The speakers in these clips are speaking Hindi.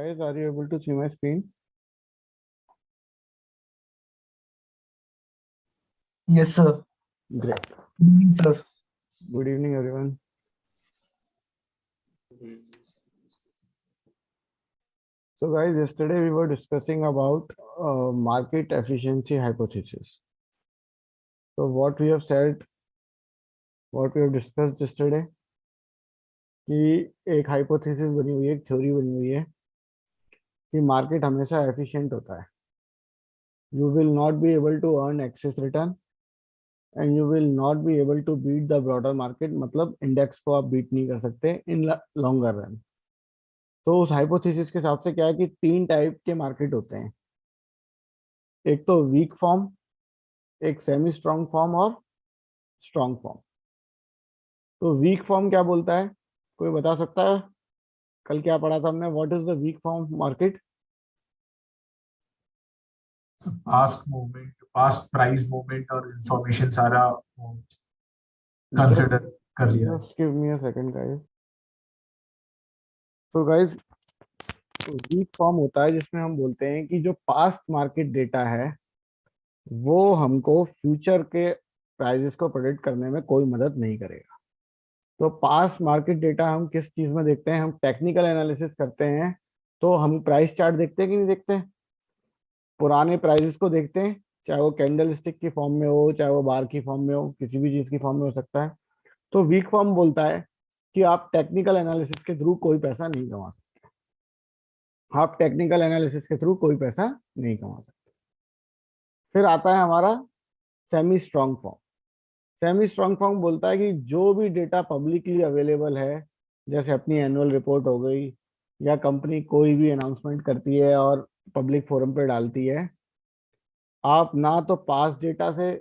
Guys, are you able to see my screen? Yes, sir. Great. Good evening, sir. Good evening, everyone. So, guys, yesterday we were discussing about market efficiency hypothesis. So, what we have said, what we have discussed yesterday, कि एक हाइपोथेसिस बनी हुई है, एक थ्योरी बनी हुई है कि मार्केट हमेशा एफिशिएंट होता है. You will not be able to earn excess return and you will not be able to beat the broader market. मतलब इंडेक्स को आप बीट नहीं कर सकते इन लॉन्गर रन. तो उस हाइपोथेसिस के हिसाब से क्या है कि 3 टाइप के मार्केट होते हैं. एक तो वीक फॉर्म, एक सेमी स्ट्रॉन्ग फॉर्म और स्ट्रॉन्ग फॉर्म. तो वीक फॉर्म क्या बोलता है, कोई बता सकता है? कल क्या पढ़ा था हमने? What is the weak form market? Past movement, past price movement और इंफॉर्मेशन सारा कंसीडर कर लिया. Just give me a second guys. तो गाइस, वीक फॉर्म होता है जिसमें हम बोलते हैं कि जो पास्ट मार्केट डेटा है वो हमको फ्यूचर के प्राइसेस को प्रेडिक्ट करने में कोई मदद नहीं करेगा. तो पास्ट मार्केट डेटा हम किस चीज में देखते हैं? हम टेक्निकल एनालिसिस करते हैं. तो हम प्राइस चार्ट देखते हैं कि नहीं देखते हैं? पुराने प्राइसेस को देखते हैं, चाहे वो कैंडल स्टिक की फॉर्म में हो, चाहे वो बार की फॉर्म में हो, किसी भी चीज की फॉर्म में हो सकता है. तो वीक फॉर्म बोलता है कि आप टेक्निकल एनालिसिस के थ्रू कोई पैसा नहीं कमा सकते. आप टेक्निकल एनालिसिस के थ्रू कोई पैसा नहीं कमा सकते. फिर आता है हमारा semi strong form. Semi strong form बोलता है कि जो भी डेटा पब्लिकली अवेलेबल है, जैसे अपनी एनुअल रिपोर्ट हो गई, या कंपनी कोई भी अनाउंसमेंट करती है और पब्लिक फोरम पे डालती है, आप ना तो पास्ट डेटा से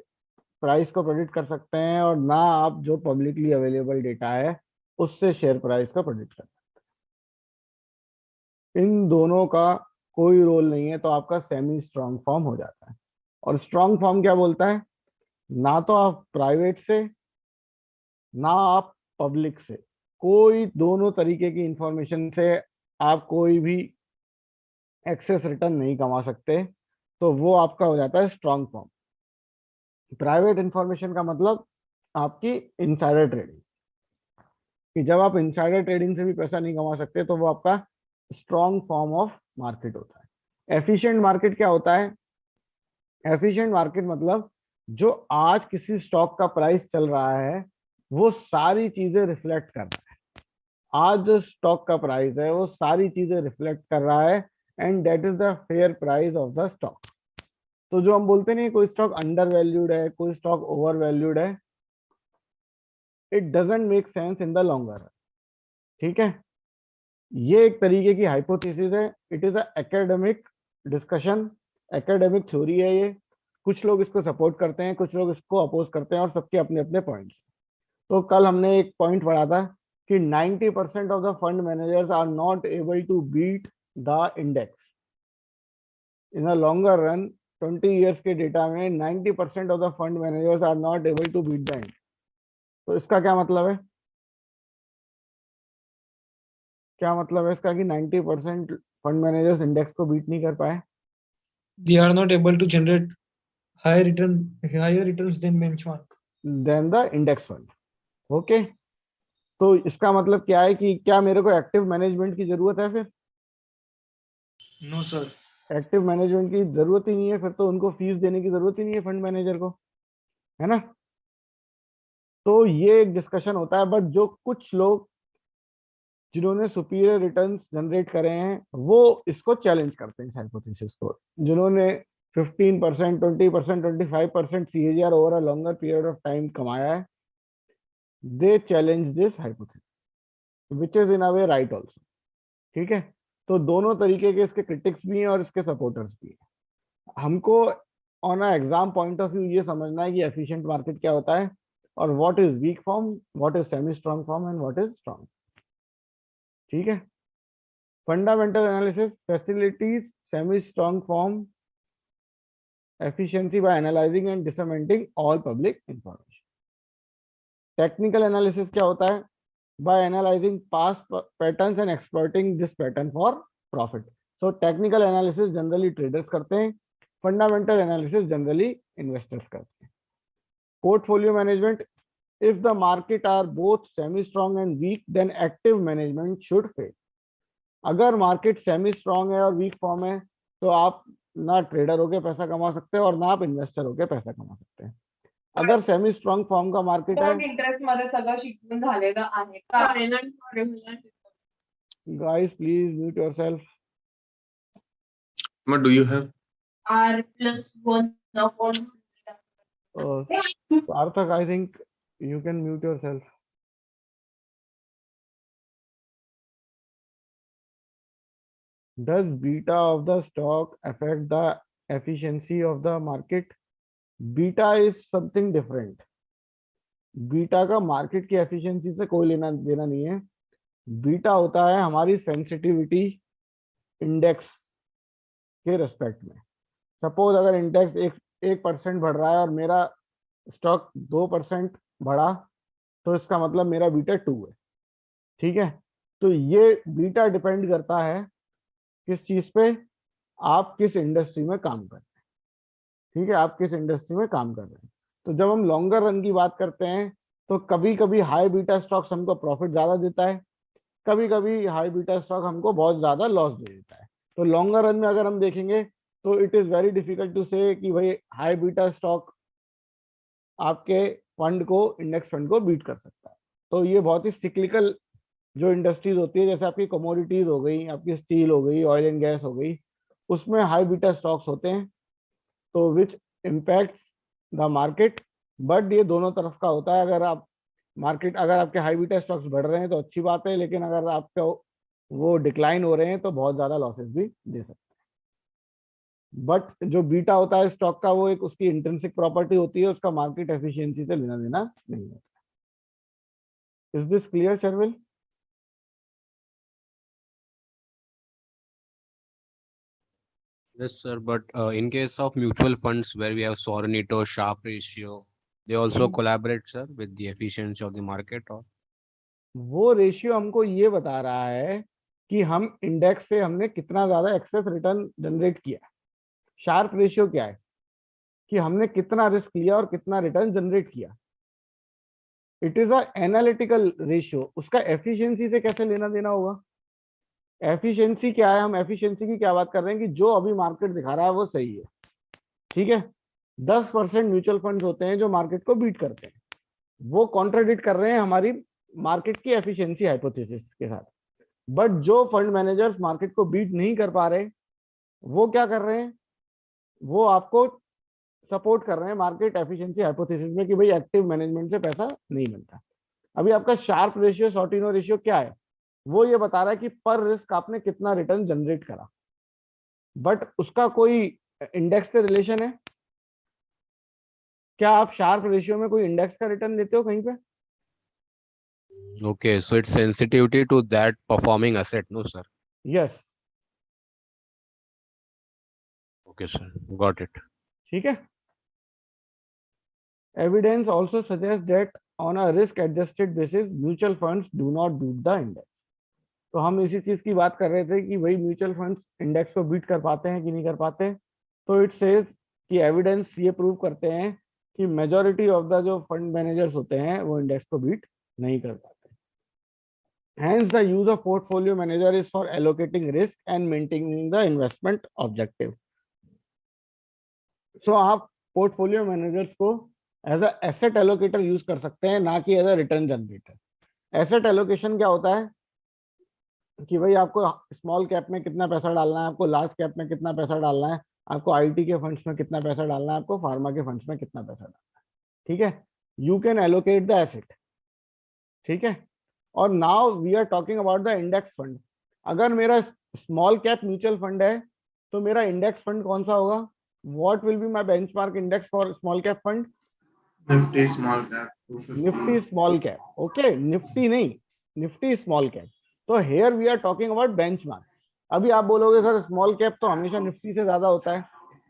प्राइस को प्रेडिक्ट कर सकते हैं और ना आप जो पब्लिकली अवेलेबल डेटा है उससे शेयर प्राइस को प्रेडिक्ट कर सकते हैं. इन दोनों का कोई रोल नहीं है, तो आपका सेमी स्ट्रॉन्ग फॉर्म हो जाता है. और स्ट्रॉन्ग फॉर्म क्या बोलता है? ना तो आप प्राइवेट से ना आप पब्लिक से, कोई दोनों तरीके की इंफॉर्मेशन से आप कोई भी एक्सेस रिटर्न नहीं कमा सकते. तो वो आपका हो जाता है स्ट्रॉन्ग फॉर्म. प्राइवेट इंफॉर्मेशन का मतलब आपकी इनसाइडर ट्रेडिंग, कि जब आप इनसाइडर ट्रेडिंग से भी पैसा नहीं कमा सकते तो वो आपका स्ट्रॉन्ग फॉर्म ऑफ मार्केट होता है. एफिशिएंट मार्केट क्या होता है? एफिशिएंट मार्केट मतलब जो आज किसी स्टॉक का प्राइस चल रहा है वो सारी चीजें रिफ्लेक्ट कर रहा है. आज जो स्टॉक का प्राइस है वो सारी चीजें रिफ्लेक्ट कर रहा है, and that is the fair price of the stock. तो जो हम बोलते नहीं कोई स्टॉक अंडर वैल्यूड है, कोई स्टॉक ओवर वैल्यूड है, it doesn't make sense in the longer run. ठीक है, ये एक तरीके की हाइपोथेसिस है. It is a academic discussion, academic theory है ये. कुछ लोग इसको सपोर्ट करते हैं, कुछ लोग इसको अपोज करते हैं, और सबके अपने अपने पॉइंट्स. तो कल हमने एक पॉइंट पढ़ा था कि 90% of the fund managers are not able to beat the index in a longer run. 20 years के डेटा में 90% of the fund managers are not able to beat the index. तो इसका क्या मतलब है? क्या मतलब है इसका कि 90% फंड मैनेजर्स इंडेक्स को बीट नहीं कर पाए? They are not able to generate higher returns than benchmark. Then the index fund. Okay, तो इसका मतलब क्या है कि क्या मेरे को एक्टिव मैनेजमेंट की जरूरत है? फिर No, sir. एक्टिव मैनेजमेंट की जरूरत ही नहीं है, फिर तो उनको फीस देने की जरूरत ही नहीं है फंड मैनेजर को, है ना? तो ये एक डिस्कशन होता है. बट जो कुछ लोग जिन्होंने सुपीरियर रिटर्न्स जनरेट करे हैं वो इसको चैलेंज करते हैं, इस हाइपोथेसिस को. जिन्होंने 15%, 20%, 25% CAGR over a longer period of time कमाया है, they challenge this hypothesis, which is in a way right also. ठीक है, तो दोनों तरीके के इसके क्रिटिक्स भी हैं और इसके सपोर्टर्स भी हैं. हमको on a exam point of view ये समझना है कि एफिशिएंट मार्केट क्या होता है, और what is weak form, what is semi strong form, and what is strong. ठीक है, fundamental analysis facilities semi strong form efficiency by analyzing and disseminating all public information. Technical analysis क्या होता है? by analyzing past patterns and exploiting this pattern for profit. So technical analysis generally traders करते हैं, फंडामेंटल एनालिसिस जनरली इन्वेस्टर्स करते हैं. Portfolio management, if the market are both semi strong and weak then active management should fail. अगर मार्केट सेमी स्ट्रांग है और वीक फॉर्म है तो आप ना ट्रेडर होके पैसा कमा सकते हैं और ना आप इन्वेस्टर होके पैसा कमा सकते हैं. अगर सेमी स्ट्रांग फॉर्म का मार्केट है, इंटरेस्ट मध्ये सगळं शिकून झालेलं आहे का? Guys please mute yourself. What do you have? R+1 Sarthak, I think you can mute yourself. Does beta of the stock affect the efficiency of the market? Beta is something different. Beta का मार्केट की एफिशिएंसी से कोई लेना देना नहीं है. बीटा होता है हमारी सेंसिटिविटी इंडेक्स के रेस्पेक्ट में. सपोज अगर इंडेक्स 1% बढ़ रहा है और मेरा स्टॉक 2% बढ़ा तो इसका मतलब मेरा बीटा 2 है. ठीक है, तो ये बीटा डिपेंड करता है किस चीज पे, आप किस इंडस्ट्री में काम कर रहे हैं. ठीक है, आप किस इंडस्ट्री में काम कर रहे हैं. तो जब हम लॉन्गर रन की बात करते हैं तो कभी कभी हाई बीटा स्टॉक्स हमको प्रॉफिट ज्यादा देता है, कभी कभी हाई बीटा स्टॉक हमको बहुत ज्यादा लॉस दे देता है. तो लॉन्गर रन में अगर हम देखेंगे तो it is very difficult to say कि भाई हाई बीटा स्टॉक आपके फंड को, इंडेक्स फंड को बीट कर सकता है. तो ये बहुत ही सिक्लिकल जो इंडस्ट्रीज होती है, जैसे आपकी कमोडिटीज हो गई, आपकी स्टील हो गई, ऑयल एंड गैस हो गई, उसमें हाई बीटा स्टॉक्स होते हैं तो विच इम्पैक्ट्स द मार्केट. बट ये दोनों तरफ का होता है. अगर आप मार्केट, अगर आपके हाई बीटा स्टॉक्स बढ़ रहे हैं तो अच्छी बात है, लेकिन अगर आपका वो डिक्लाइन हो रहे हैं तो बहुत ज्यादा लॉसेस भी दे सकते हैं. बट जो बीटा होता है स्टॉक का, वो एक उसकी इंट्रिंसिक प्रॉपर्टी होती है, उसका मार्केट एफिशिएंसी से लेना देना नहीं होता. Is this clear Sharvil? Yes, sir. But in case of mutual funds where we have Sornito, Sharpe ratio, they also collaborate, sir, with the efficiency of the market, or? वो रेशियो हमको ये बता रहा है कि हम इंडेक्स से हमने कितना ज्यादा एक्सेस रिटर्न जनरेट किया. शार्प रेशियो क्या है कि हमने कितना रिस्क लिया और कितना रिटर्न जनरेट किया. It is a analytical ratio. उसका एफिशिएंसी से कैसे लेना देना होगा? एफिशिएंसी क्या है? हम एफिशिएंसी की क्या बात कर रहे हैं कि जो अभी मार्केट दिखा रहा है वो सही है. ठीक है, 10% म्यूचुअल फंड्स होते हैं जो मार्केट को बीट करते हैं, वो कॉन्ट्राडिक्ट कर रहे हैं हमारी मार्केट की एफिशिएंसी हाइपोथेसिस के साथ. बट जो फंड मैनेजर्स मार्केट को बीट नहीं कर पा रहे, वो क्या कर रहे हैं? वो आपको सपोर्ट कर रहे हैं मार्केट एफिशिएंसी हाइपोथेसिस में कि भाई एक्टिव मैनेजमेंट से पैसा नहीं मिलता. अभी आपका शार्प रेशियो, सॉर्टिनो रेशियो क्या है? वो ये बता रहा है कि पर रिस्क आपने कितना रिटर्न जनरेट करा. बट उसका कोई इंडेक्स से रिलेशन है? क्या आप शार्प रेशियो में कोई इंडेक्स का रिटर्न लेते हो कहीं पे? Okay, so it's sensitivity to that performing asset, no, sir? Yes. Okay, sir. Got it. ठीक है. Evidence also suggest that on a risk adjusted basis mutual funds do not beat the index. तो हम इसी चीज की बात कर रहे थे कि भाई म्यूचुअल फंड्स इंडेक्स को बीट कर पाते हैं कि नहीं कर पाते. तो इट सेज कि एविडेंस ये प्रूव करते हैं कि मेजॉरिटी ऑफ द जो फंड मैनेजर्स होते हैं वो इंडेक्स को बीट नहीं कर पाते. Hence the use of portfolio manager is for allocating risk and maintaining the investment objective. So आप पोर्टफोलियो मैनेजर्स को as a asset allocator use कर सकते हैं, ना कि as a return generator. Asset allocation क्या होता है कि भाई आपको स्मॉल कैप में कितना पैसा डालना है, आपको लार्ज कैप में कितना पैसा डालना है, आपको आईटी के फंड्स में कितना पैसा डालना है, आपको फार्मा के फंड्स में कितना पैसा डालना है. ठीक है, you can allocate the asset. ठीक है. और now we are talking about the index fund. अगर मेरा स्मॉल कैप म्यूचुअल फंड है तो मेरा इंडेक्स फंड कौन सा होगा? What will be my benchmark index for small cap fund? Nifty small cap. Nifty small cap. Okay, Nifty नहीं, निफ्टी स्मॉल कैप. तो here we are talking about benchmark. अभी आप बोलोगे सर स्मॉल कैप तो हमेशा निफ्टी से ज्यादा होता है,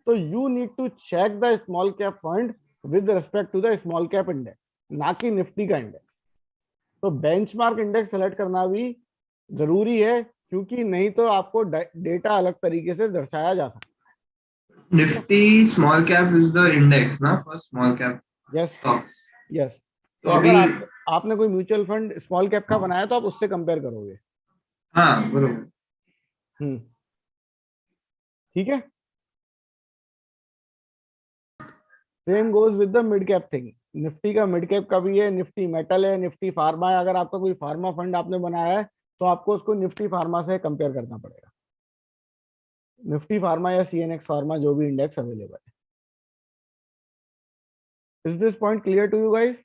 तो you need to check the small cap fund with respect to the small cap index, ना कि निफ्टी का इंडेक्स. तो बेंचमार्क इंडेक्स सेलेक्ट करना भी जरूरी है क्योंकि नहीं तो आपको डेटा अलग तरीके से दर्शाया जा सकता Nifty small cap is the index, ना, for small cap है। Yes stocks. यस। तो तो अगर अभी आपने कोई म्यूचुअल फंड स्मॉल कैप का बनाया तो आप उससे कंपेयर करोगे। हाँ बरोबर. ठीक है। Same goes with the mid cap thing. Nifty का मिड कैप का भी है, निफ्टी मेटल है, निफ्टी फार्मा है। अगर आपका कोई फार्मा फंड आपने बनाया है तो आपको उसको निफ्टी फार्मा से कंपेयर करना पड़ेगा, निफ्टी फार्मा या सीएनएक्स फार्मा, जो भी इंडेक्स अवेलेबल है। Is this point clear to you guys?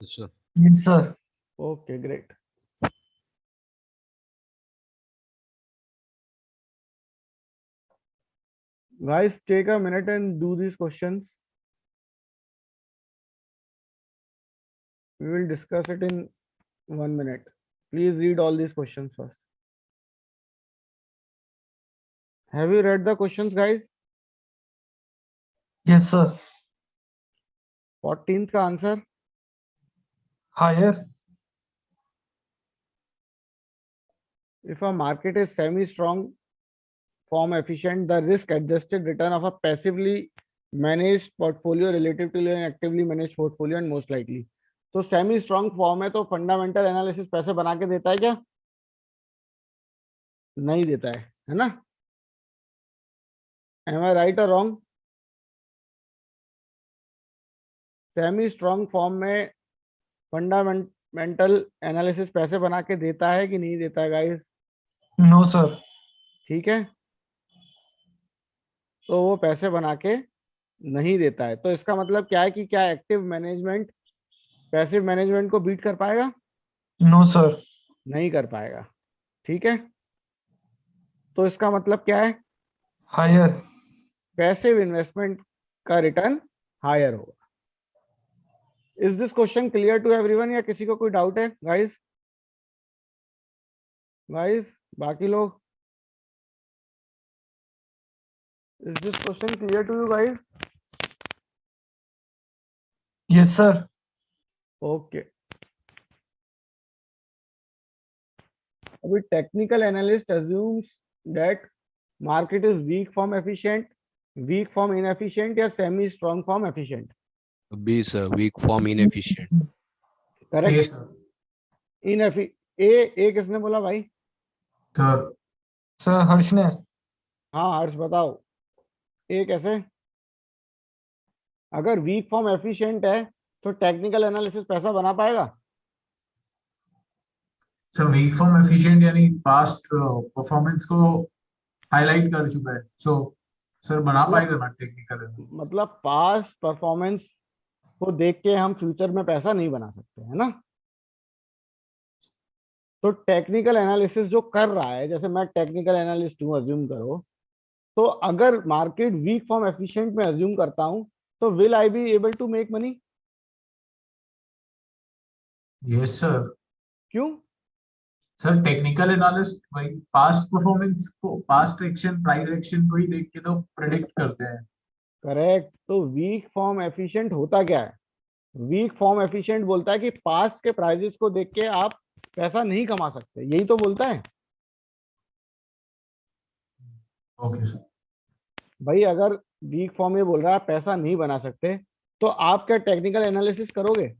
Yes, sir. Yes, sir. Okay, great. Guys, take a minute and do these questions. We will discuss it in 1 minute. Please read all these questions first. Have you read the questions, guys? Yes, sir. 14th का answer Higher. if a market is semi-strong, form efficient, the risk-adjusted return of a passively managed portfolio relative to an actively managed portfolio and most likely. तो सेमी स्ट्रॉन्ग फॉर्म है तो फंडामेंटल एनालिसिस पैसे बना के देता है क्या? नहीं देता है ना? एम आई राइट और रॉन्ग? सेमी स्ट्रॉन्ग फॉर्म में फंडामेंटल एनालिसिस पैसे बना के देता है कि नहीं देता है गाइस? No, sir. ठीक है, तो वो पैसे बना के नहीं देता है। तो इसका मतलब क्या है कि क्या एक्टिव मैनेजमेंट पैसिव मैनेजमेंट को बीट कर पाएगा? No, sir. नहीं कर पाएगा। ठीक है, तो इसका मतलब क्या है? Higher. पैसिव इन्वेस्टमेंट का रिटर्न हायर होगा। Is this question clear to everyone या किसी को कोई डाउट है गाइस? बाकी लोग, is this question clear to you guys? Yes, sir. Okay. अभी technical analyst assumes that market is weak form efficient, weak form inefficient या semi strong form efficient? B, sir. Weak form inefficient. Correct. Yes, sir. ए किसने बोला भाई? Sir. Sir, हर्ष ने. हाँ हर्ष बताओ, ए कैसे? अगर वीक फॉर्म एफिशिएंट है तो टेक्निकल एनालिसिस पैसा बना पाएगा? So weak form efficient यानी past performance को highlight कर चुका है. So सर बना पाएगा ना टेक्निकल? मतलब पास्ट परफॉर्मेंस को देख के हम फ्यूचर में पैसा नहीं बना सकते, है ना? तो टेक्निकल एनालिसिस जो कर रहा है, जैसे मैं टेक्निकल एनालिस्ट हूं, अज्यूम करो, तो अगर मार्केट वीक फॉर्म एफिशिएंट में अज्यूम करता हूं तो will I be able to make money? Yes, sir. क्यों? सर टेक्निकल एनालिस्ट भाई पास्ट परफॉर्मेंस को, पास्ट एक्शन, प्राइस एक्शन को ही देख के तो प्रेडिक्ट करते हैं. करेक्ट। तो वीक फॉर्म एफिशिएंट होता क्या है? वीक फॉर्म एफिशिएंट बोलता है कि पास्ट के प्राइजेस को देख के आप पैसा नहीं कमा सकते, यही तो बोलता है ओके सर. भाई। अगर वीक फॉर्म ये बोल रहा है आप पैसा नहीं बना सकते तो आप क्या टेक्निकल एनालिसिस करोगे?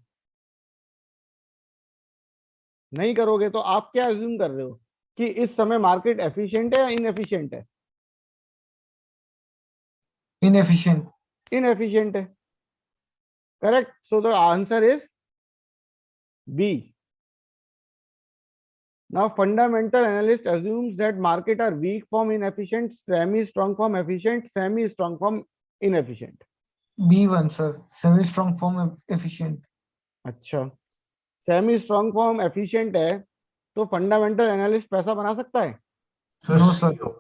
नहीं करोगे। तो आप क्या अज्यूम कर रहे हो कि इस समय मार्केट एफिशिएंट है या इनएफिशिएंट है? Inefficient. इनएफिशिएंट है। Correct. So the answer is B. Now fundamental analyst assumes that market are weak form inefficient, semi strong form efficient, semi strong form inefficient. B1, sir. Semi-strong form efficient. अच्छा, सेमी स्ट्रॉन्ग फॉर्म एफिशिएंट है तो फंडामेंटल एनालिस्ट पैसा बना सकता है? Sir No, sir. वो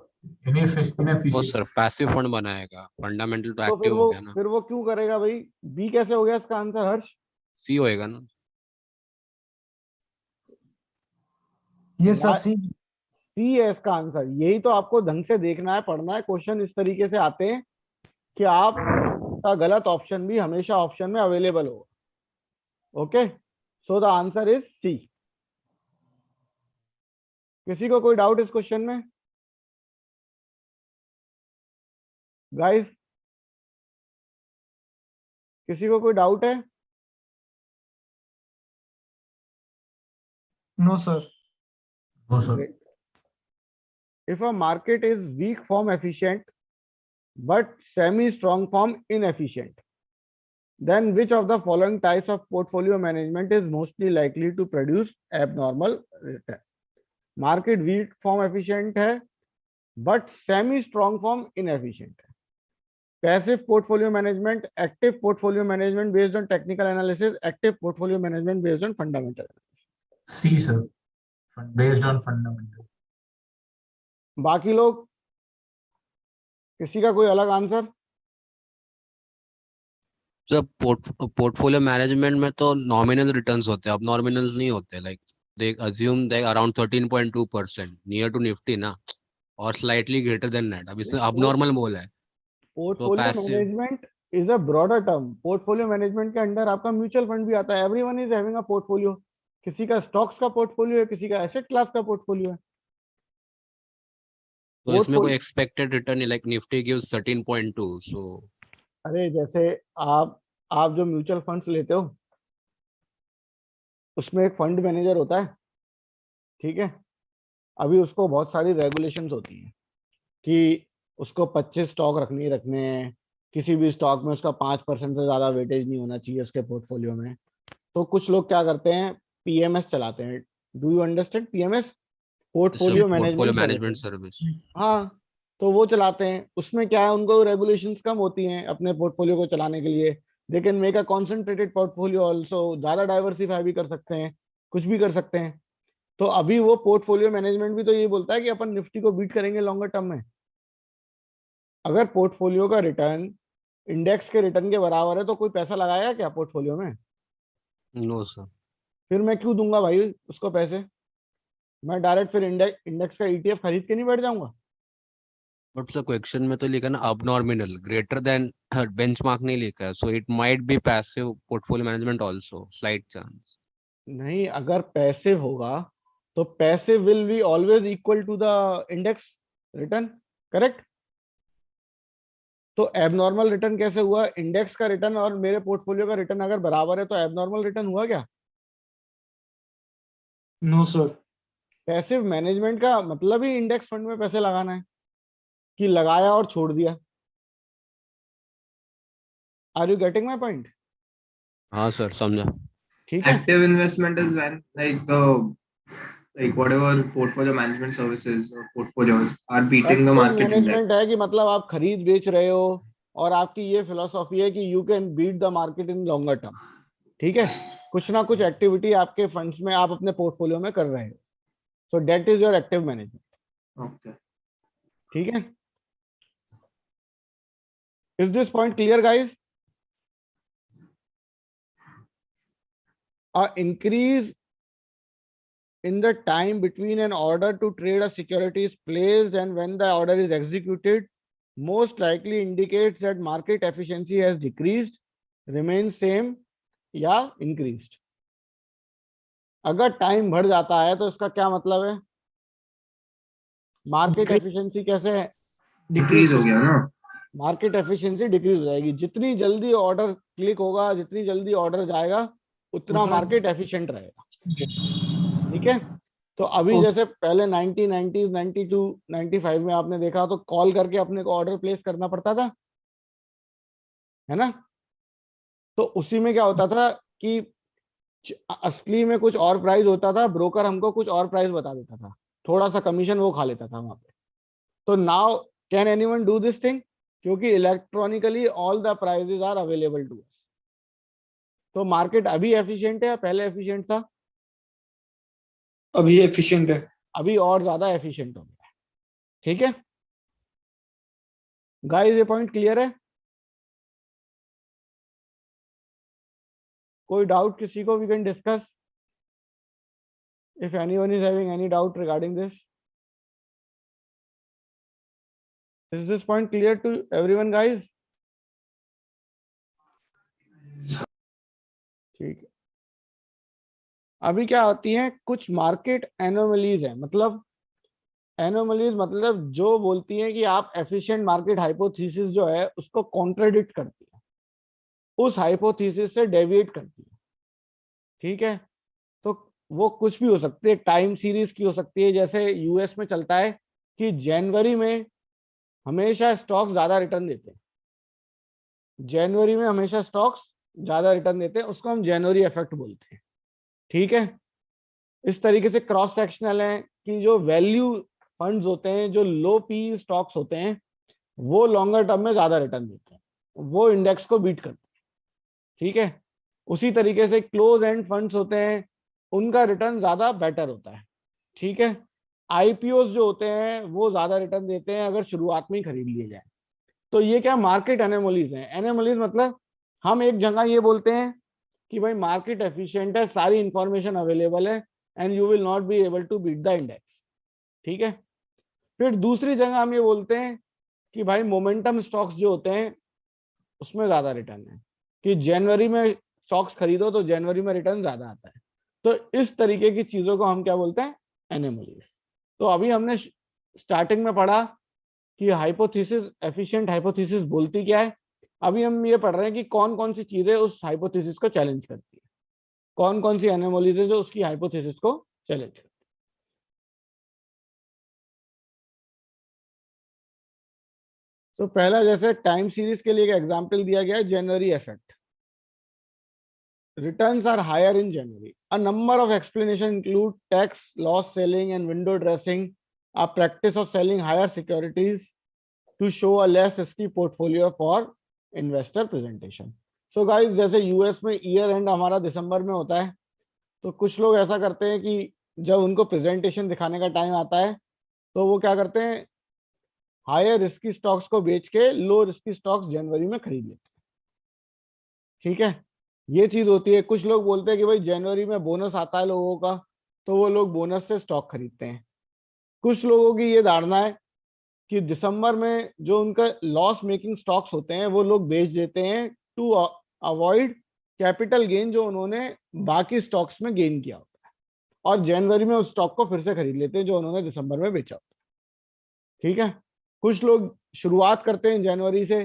inefficient. सर पैसिव फंड बनाएगा, फंडामेंटल तो तो एक्टिव हो गया ना. फिर वो क्यों करेगा भाई? बी कैसे हो गया इसका आंसर हर्ष? सी होएगा ना. Yes, sir. C. सी है इसका आंसर। यही तो आपको ढंग से देखना है, पढ़ना है। क्वेश्चन इस तरीके से आते हैं कि आप उल्टा गलत ऑप्शन भी हमेशा ऑप्शन में अवेलेबल होगा। Okay, so the answer is C. किसी को कोई डाउट इस क्वेश्चन में गाइस? किसी को कोई डाउट है? No, sir. No, sir. Great. If a market is weak form efficient but semi strong form inefficient, then which of the following types of portfolio management is mostly likely to produce abnormal return? Market weak form efficient है but semi strong form inefficient है. Passive portfolio management, active portfolio management based on technical analysis, active portfolio management based on fundamental analysis. C, sir. Based on fundamental. बाकी लोग, किसी का कोई अलग आंसर? जब पोर्टफोलियो मैनेजमेंट में तो नॉमिनल रिटर्न्स होते हैं, अब नॉमिनल्स नहीं होते, like they assume they around 13.2% near to Nifty ना, और स्लाइटली ग्रेटर देन दैट। अब इसमें अब नॉर्मल बोला है। Portfolio passive- management is a broader term. Portfolio management के अंडर आपका म्यूचुअल फंड भी आता है। Everyone is having a portfolio. किसी का स्टॉक्स का पोर्टफोलियो है, किसी का एसेट क्लास का पोर्टफोलियो है। तो इसमें कोई Portfolio- एक्सपेक्टेड रिटर्न है, लाइक निफ्टी गिव्स 13.2, सो अरे जैसे आप जो म्यूचुअल फंड्स लेते हो उसमें एक फंड मैनेजर होता है, ठीक है। अभी उसको बहुत सारी रेगुलेशंस होती हैं कि उसको 25 स्टॉक रखने हैं, किसी भी स्टॉक में उसका 5% से ज्यादा वेटेज नहीं होना चाहिए उसके पोर्टफोलियो में। तो कुछ लोग क्या करते हैं, पीएमएस चलाते हैं। Do you understand PMS? Portfolio portfolio management management service. Service. हाँ, तो वो चलाते हैं। उसमें क्या है, उनको रेगुलेशंस कम होती हैं अपने पोर्टफोलियो को चलाने के लिए। They can make a concentrated portfolio also, ज्यादा डाइवर्सिफाई भी कर सकते हैं, कुछ भी कर सकते हैं। तो अभी वो पोर्टफोलियो मैनेजमेंट भी तो ये बोलता है कि अपन निफ्टी को बीट करेंगे लॉन्गर टर्म में। अगर पोर्टफोलियो का रिटर्न इंडेक्स के रिटर्न के बराबर है तो कोई पैसा लगाया क्या पोर्टफोलियो में? No sir. फिर मैं क्यों दूंगा भाई उसको पैसे? मैं डायरेक्ट फिर इंडेक्स का ईटीएफ खरीद के नहीं बैठ जाऊंगा? बट सर क्वेश्चन में तो लिखा ना अब नॉमिनल ग्रेटर देन बेंचमार्क नहीं लिखा है, so it might be passive portfolio management also, slight chance. नहीं, अगर पैसिव होगा तो passive will be always equal to the index return, correct? तो एबनॉर्मल रिटर्न कैसे हुआ? इंडेक्स का रिटर्न और मेरे पोर्टफोलियो का रिटर्न अगर बराबर है तो एबनॉर्मल रिटर्न हुआ क्या? No, sir. पैसिव मैनेजमेंट का मतलब ही इंडेक्स फंड में पैसे लगाना है, कि लगाया और छोड़ दिया। Are you getting my point? हाँ सर, समझा। ठीक है। Active investment is when like whatever portfolio management services or portfolios are beating the active market index. Management है कि मतलब आप खरीद बेच रहे हो और आपकी ये फिलोसॉफी है कि you can beat the market in longer term, ठीक है। कुछ ना कुछ एक्टिविटी आपके फंड्स में आप अपने पोर्टफोलियो में कर रहे हो, so that is your active management, Okay. ठीक है। Is this point clear guys? Increase in the time between an order to trade a security is placed and when the order is executed most likely indicates that market efficiency has decreased, remains same या increased। अगर टाइम बढ़ जाता है तो इसका क्या मतलब है? मार्केट एफिशिएंसी कैसे है? Decrease हो गया ना? मार्केट एफिशिएंसी डिक्रीज हो जाएगी। जितनी जल्दी ऑर्डर क्लिक होगा, जितनी जल्दी ऑर्डर जाएगा, उतना मार्केट एफिशिएंट रहेगा, ठीक है। तो अभी जैसे पहले 1990s 92 95 में आपने देखा तो कॉल करके अपने को ऑर्डर प्लेस करना पड़ता था, है ना। तो उसी में क्या होता था कि असली में कुछ और प्राइस होता था, ब्रोकर हमको कुछ और प्राइस बता देता था, थोड़ा सा कमीशन वो खा लेता था वहां पे। तो now can anyone do this thing? क्योंकि electronically all the prices are available to us. तो मार्केट अभी एफिशिएंट है या पहले एफिशिएंट था? अभी एफिशिएंट है। अभी और ज्यादा एफिशिएंट हो गया है, ठीक है गाइस। ये पॉइंट क्लियर है? कोई डाउट किसी को? We can discuss if anyone is having any doubt regarding this. Is this point clear to everyone guys? ठीक है, अभी क्या होती है, कुछ मार्केट एनोमलीज है, मतलब एनोमलीज मतलब जो बोलती है कि आप एफिशिएंट मार्केट हाइपोथेसिस जो है उसको कॉन्ट्रडिक्ट करती है, उस हाइपोथेसिस से डेविएट करती है। ठीक है, तो वो कुछ भी हो सकती है, टाइम सीरीज की हो सकती है, जैसे यूएस में चलता है कि जनवरी में हमेशा स्टॉक ज्यादा रिटर्न देते हैं, जनवरी में हमेशा स्टॉक्स ज्यादा रिटर्न देते हैं, उसको हम जनवरी इफेक्ट बोलते हैं। ठीक है, इस तरीके से क्रॉस सेक्शनल है कि जो वैल्यू फंड्स होते हैं, जो लो पी स्टॉक्स होते हैं, वो लॉन्गर टर्म में ज्यादा रिटर्न देते हैं, वो इंडेक्स को बीट करते हैं। ठीक है, उसी तरीके से क्लोज एंड फंड्स होते हैं, उनका रिटर्न ज्यादा बेटर होता है। ठीक है, आईपीओ जो होते हैं वो ज्यादा रिटर्न देते हैं अगर शुरुआत में ही खरीद लिए जाए। तो ये क्या मार्केट एनोमलीज हैं। एनोमलीज मतलब हम एक जगह ये बोलते हैं कि भाई मार्केट एफिशिएंट है, सारी इंफॉर्मेशन अवेलेबल है and you will not be able to beat the index. ठीक है, फिर दूसरी जगह हम ये बोलते हैं कि भाई मोमेंटम स्टॉक्स जो होते हैं उसमें ज्यादा रिटर्न है, कि जनवरी में स्टॉक्स खरीदो तो जनवरी में रिटर्न ज्यादा आता है। तो इस तरीके की चीजों को हम क्या बोलते हैं, एनोमलीज। तो अभी हमने स्टार्टिंग में पढ़ा कि हाइपोथेसिस, एफिशिएंट हाइपोथेसिस बोलती क्या है। अभी हम ये पढ़ रहे हैं कि कौन कौन सी चीजें उस हाइपोथेसिस को चैलेंज करती है, कौन कौन सी एनोमलीज है जो उसकी हाइपोथेसिस को चैलेंज करती है। तो पहला, जैसे टाइम सीरीज के लिए एक एग्जांपल दिया गया है, जनवरी effect. Returns are higher in January. A number of explanations include tax, loss selling, and window dressing, a practice of selling higher securities to show a less risky portfolio for investor presentation. So guys, जैसे यूएस में ईयर एंड हमारा दिसंबर में होता है, तो कुछ लोग ऐसा करते हैं कि जब उनको प्रेजेंटेशन दिखाने का टाइम आता है तो वो क्या करते हैं, हायर रिस्की स्टॉक्स को बेच के लो रिस्की स्टॉक्स जनवरी में खरीद लेते हैं। ठीक है, ये चीज होती है। कुछ लोग बोलते हैं कि भाई जनवरी में बोनस आता है लोगों का, तो वो लोग बोनस से स्टॉक खरीदते हैं। कुछ लोगों की ये धारणा है कि दिसंबर में जो उनका लॉस मेकिंग स्टॉक्स होते हैं वो लोग बेच देते हैं टू अवॉइड कैपिटल गेन जो उन्होंने बाकी स्टॉक्स में गेन किया होता है, और जनवरी में उस स्टॉक को फिर से खरीद लेते हैं जो उन्होंने दिसंबर में बेचा होता है। ठीक है, कुछ लोग शुरुआत करते हैं जनवरी से,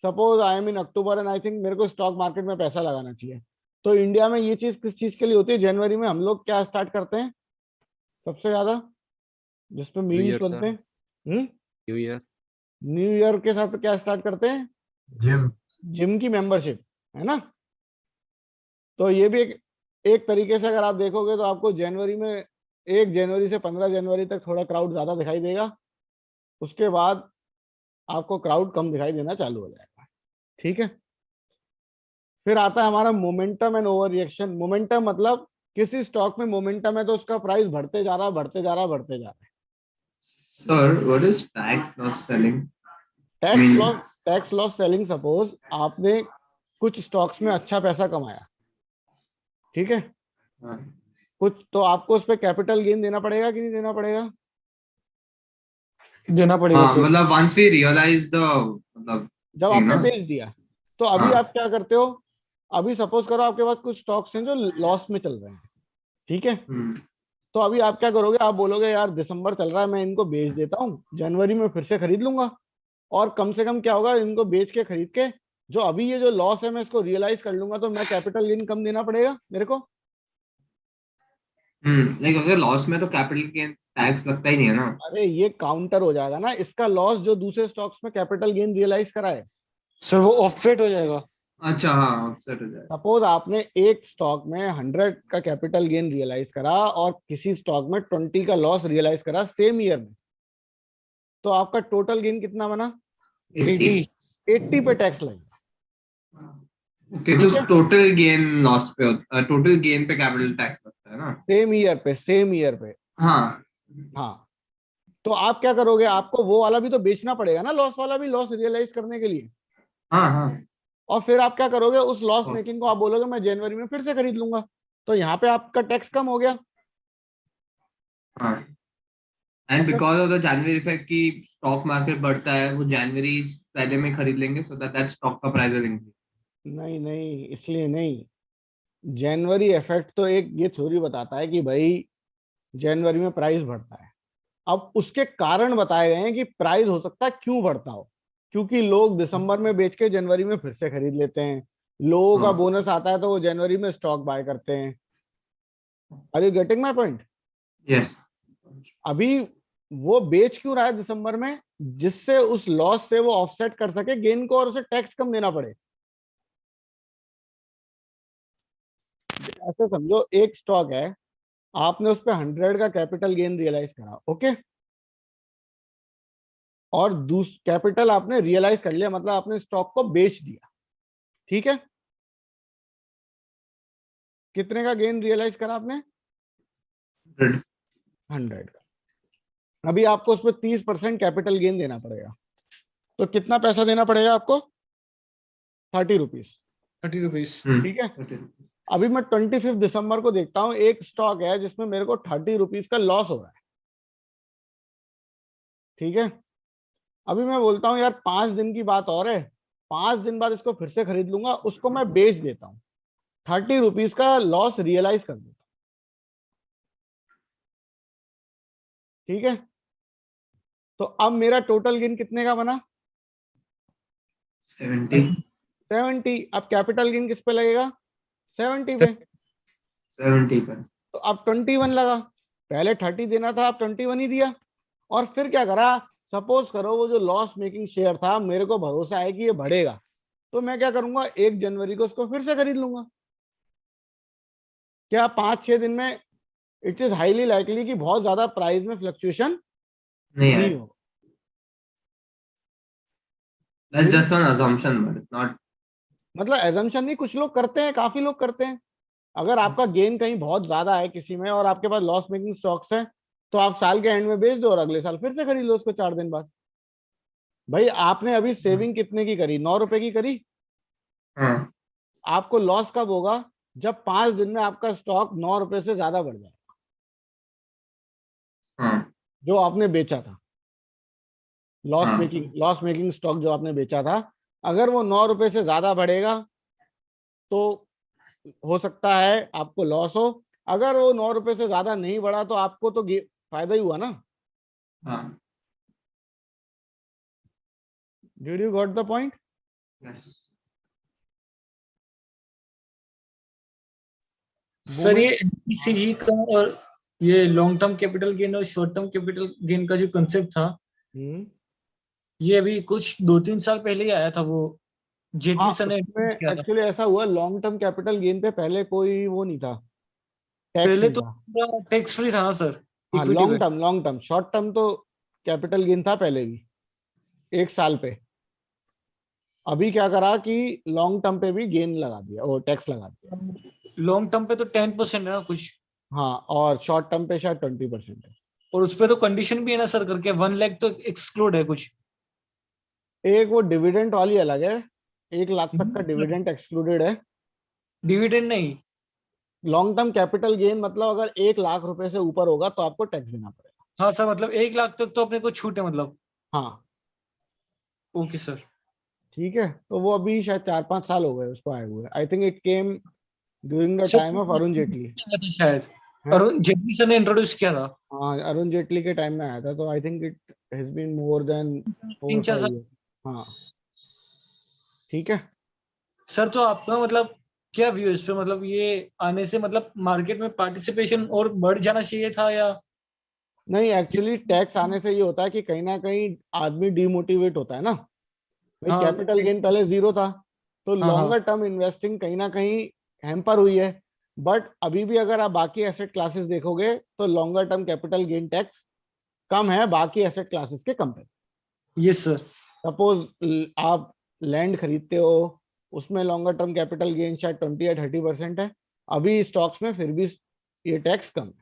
suppose I am in October and I think मेरे को स्टॉक मार्केट में पैसा लगाना चाहिए। तो इंडिया में ये चीज किस चीज के लिए होती है, जनवरी में हम लोग क्या स्टार्ट करते हैं सबसे ज्यादा, जिसपे मीम्स Year, बनते sir. हैं, New Year. न्यू ईयर के साथ क्या स्टार्ट करते हैं, जिम। जिम की मेंबरशिप, है ना। तो ये भी एक तरीके से अगर आप देखोगे तो आपको जनवरी में 1 जनवरी से 15 जनवरी तक थोड़ा क्राउड ज्यादा दिखाई देगा, उसके बाद आपको क्राउड कम दिखाई देना चालू हो जाएगा। ठीक है, फिर आता है हमारा momentum and over reaction. Momentum मतलब किसी स्टॉक में मोमेंटम है तो उसका प्राइस बढ़ते जा रहा है, बढ़ते जा रहा है, बढ़ते जा रहा है। Sir, what is tax loss selling? Tax loss selling, suppose आपने कुछ स्टॉक्स में अच्छा पैसा कमाया, ठीक है, हाँ कुछ, तो आपको उस पर कैपिटल गेन देना पड़ेगा कि नहीं देना पड़ेगा, देना पड़ेगा सर। मतलब once we realize the मतलब जब ठीक आपने ना? बेच दिया। तो अभी हाँ। आप क्या करते हो, अभी सपोज करो आपके पास कुछ स्टॉक्स हैं जो लॉस में चल रहे हैं, ठीक है, तो अभी आप क्या करोगे, आप बोलोगे यार दिसंबर चल रहा है, मैं इनको बेच देता हूँ, जनवरी में फिर से खरीद लूंगा, और कम से कम क्या होगा, इनको बेच के खरीद के जो अभी ये जो लॉस है मैं इसको रियलाइज कर लूंगा, तो मैं कैपिटल गेन कम देना पड़ेगा मेरे को। लाइक अगर लॉस में तो कैपिटल गेन टैक्स लगता ही नहीं है ना। अरे ये काउंटर हो जाएगा ना, इसका लॉस जो दूसरे स्टॉक्स में कैपिटल गेन रियलाइज करा है। सर वो ऑफसेट हो जाएगा। अच्छा हाँ, ऑफसेट हो जाएगा। सपोज आपने एक स्टॉक में 100 का कैपिटल गेन रियलाइज करा और किसी स्टॉक में 20 का लॉस रियलाइज करा सेम ईयर में, तो आपका टोटल गेन कितना बना, 80। 80 पे टैक्स लगेगा। ओके, तो टोटल गेन लॉस पे, टोटल गेन पे कैपिटल टैक्स लगता है ना। सेम ईयर पे। हाँ हाँ, तो आप क्या करोगे, आपको वो वाला भी तो बेचना पड़ेगा ना, लॉस वाला भी, लॉस रियलाइज करने के लिए। हाँ हाँ। और फिर आप क्या करोगे, उस लॉस मेकिंग को आप बोलोगे मैं जनवरी में फिर से खरीद लूंगा, तो यहाँ पे आपका टैक्स कम हो गया। हाँ, and because of the January effect की स्टॉक मार्केट बढ़ता है, वो जनवरी पहले में खरीद लेंगे सो दैट स्टॉक का प्राइस विल इंक्रीज। नहीं नहीं, इसलिए नहीं, जनवरी इफेक्ट तो एक ये थ्योरी बताता है कि भाई जनवरी में प्राइस बढ़ता है। अब उसके कारण बताए गए हैं कि प्राइस हो सकता है क्यों बढ़ता हो, क्योंकि लोग दिसंबर में बेच के जनवरी में फिर से खरीद लेते हैं, लोगों का हाँ। बोनस आता है तो वो जनवरी में स्टॉक बाय करते हैं। Are you getting my point? Yes. अभी वो बेच क्यों रहा है दिसंबर में, जिससे उस लॉस से वो ऑफसेट कर सके गेन को और उसे टैक्स कम देना पड़े। ऐसे समझो एक स्टॉक है, आपने उस पर 100 का कैपिटल गेन रियलाइज करा, ओके, और कैपिटल आपने रियलाइज कर लिया, मतलब आपने स्टॉक को बेच दिया, ठीक है। कितने का गेन रियलाइज करा आपने? 100. 100 का। अभी आपको उस पर 30% कैपिटल गेन देना पड़ेगा, तो कितना पैसा देना पड़ेगा आपको? 30 रुपीज, 30 रुपीज। ठीक है। 30. अभी मैं 25 दिसंबर को देखता हूं, एक स्टॉक है जिसमें मेरे को 30 रुपीज का लॉस हो रहा है, ठीक है। अभी मैं बोलता हूं यार 5 दिन की बात और है, 5 दिन बाद इसको फिर से खरीद लूंगा, उसको मैं बेच देता हूँ, 30 रुपीज का लॉस रियलाइज कर देता हूं, ठीक है। तो अब मेरा टोटल गेन कितने का बना? 70. 70। अब कैपिटल गेन किस पे लगेगा? 70 पे। 70 पर. तो अब 21 लगा, पहले 30 देना था, अब 21 ही दिया। और फिर क्या करा, सपोज करो वो जो लॉस मेकिंग शेयर था, मेरे को भरोसा है कि ये बढ़ेगा, तो मैं क्या करूंगा, 1 जनवरी को उसको फिर से खरीद लूंगा। क्या 5-6 दिन में इट इज हाईली लाइकली कि बहुत ज्यादा प्राइस में फ्लक्चुएशन नहीं नहीं आया. हो। That's just an assumption, but not. मतलब एजम्पशन नहीं, कुछ लोग करते हैं, काफी लोग करते हैं। अगर आपका गेन कहीं बहुत ज्यादा है किसी में और आपके पास लॉस मेकिंग स्टॉक्स है, तो आप साल के एंड में बेच दो और अगले साल फिर से खरीद लो उसको 4 दिन बाद। भाई आपने अभी सेविंग कितने की करी? 9 रुपए की करी। हाँ. आपको लॉस कब होगा? जब 5 दिन में आपका स्टॉक 9 रुपए से ज्यादा बढ़ जाए, हाँ. जो आपने बेचा था। हाँ. लॉस मेकिंग स्टॉक जो आपने बेचा था, अगर वो 9 रुपए से ज्यादा बढ़ेगा तो हो सकता है आपको लॉस हो। अगर वो 9 रुपए से ज्यादा नहीं बढ़ा तो आपको तो फायदा ही हुआ ना। हाँ. Did you got the point? Yes. Sir ये एनपीसीजी का और ये लॉन्ग टर्म कैपिटल गेन और शॉर्ट टर्म कैपिटल गेन का जो कंसेप्ट था, ये अभी कुछ 2-3 साल पहले ही आया था, वो जेटली सर ने introduce किया था। एक्चुअली ऐसा हुआ, लॉन्ग टर्म कैपिटल गेन पे पहले कोई वो नहीं था, टैक्स पहले नहीं तो था। टैक्स फ्री था ना सर, हाँ इक्विटी पे। लॉन्ग टर्म, शॉर्ट टर्म तो कैपिटल गेन था पहले भी, 1 साल पे। अभी क्या करा कि लॉन्ग टर्म पे भी गेन लगा दिया, वो टैक्स लगा दिया। लॉन्ग टर्म पे तो 10% है ना कुछ, हाँ, और शॉर्ट टर्म पे शायद 20% है। और उसपे तो कंडीशन भी है ना सर करके, 1 लाख तो एक्सक्लूड है कुछ। एक वो डिविडेंड वाली अलग है, 1 लाख तक का डिविडेंड एक्सक्लूडेड है। डिविडेंड नहीं। लॉन्ग टर्म कैपिटल गेन मतलब अगर 1 लाख रुपए से ऊपर होगा तो आपको टैक्स देना पड़ेगा। हाँ सर, मतलब 1 लाख तक तो अपने को छूट है मतलब। हाँ ओके सर। ठीक है, तो वो अभी शायद 4-5 साल हो गए उसको आए हुए। आई think it came during the time of Arun Jaitley. शायद हाँ? अरुण जेटली सर ने इंट्रोड्यूस किया था। हाँ, अरुण जेटली के टाइम में आया था, तो I think it has been more than 3-4 4-5 साल। ईयर। हाँ ठीक है। सर तो आपका मतलब क्या व्यू है इस पे, मतलब ये आने से मतलब मार्केट में पार्टिसिपेशन और बढ़ जाना चाहिए था या? नहीं, एक्चुअली टैक्स आने से ये होता है कि कहीं ना कहीं आदमी डिमोटिवेट होता है ना। भाई हाँ कैपिटल गेन पहले 0 था, तो हाँ हाँ। लॉन्गर टर्म इन्वेस्टिंग कहीं ना कहीं हैम्पर हुई है। बट अभी भी अगर आप बाकी एसेट क्लासेस देखोगे तो longer term capital gain tax कम है बाकी एसेट क्लासेस के कंपेयर। Yes sir. सपोज आप लैंड खरीदते हो, उसमें लॉन्गर टर्म कैपिटल गेन शायद 20 या 30% है, अभी स्टॉक्स में फिर भी ये टैक्स कम है।